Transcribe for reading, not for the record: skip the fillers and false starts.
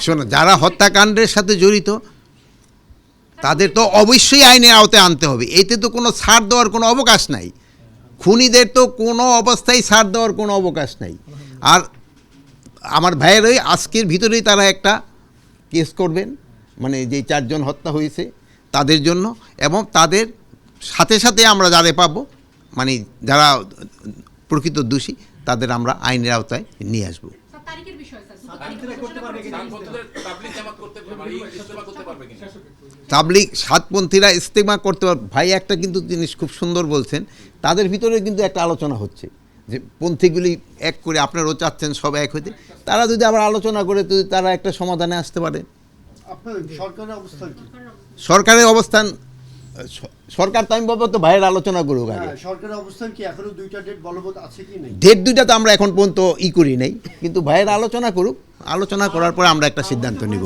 শোনো, যারা হত্যাকাণ্ডের সাথে জড়িত তাদের তো অবশ্যই আইনের আওতায় আনতে হবে। এতে তো কোনো ছাড় দেওয়ার কোনো অবকাশ নাই। খুনিদের তো কোনো অবস্থায় ছাড় দেওয়ার কোনো অবকাশ নাই। আর আমার ভাইয়েরই আজকের ভিতরেই তারা একটা কেস করবেন, মানে যে 4 জন হত্যা হয়েছে তাদের জন্য, এবং তাদের সাথে সাথে আমরা যারা পাবো, মানে যারা প্রকৃত দোষী তাদের আমরা আইনের আওতায় নিয়ে আসবো। তাবলিগ সাতপন্থীরা ইস্তেমা করতে পারবে। ভাই একটা কিন্তু জিনিস খুব সুন্দর বলছেন, তাদের ভিতরে কিন্তু একটা আলোচনা হচ্ছে যে পন্থীগুলি এক করে, আপনারাও চাচ্ছেন সব এক হইতে, তারা যদি আবার আলোচনা করে যদি তারা একটা সমাধানে আসতে পারে। সরকারের অবস্থান, সরকার তো আমি বলবো তো ভাইয়ের আলোচনা করুক আগে। সরকারের অবস্থান কি এখনো 2টা ডেট বলবৎ আছে কি নাই? ডেট 2টা তো আমরা এখন পর্যন্ত করি নাই, কিন্তু ভাইয়ের আলোচনা করুক, আলোচনা করার পরে আমরা একটা সিদ্ধান্ত নিব।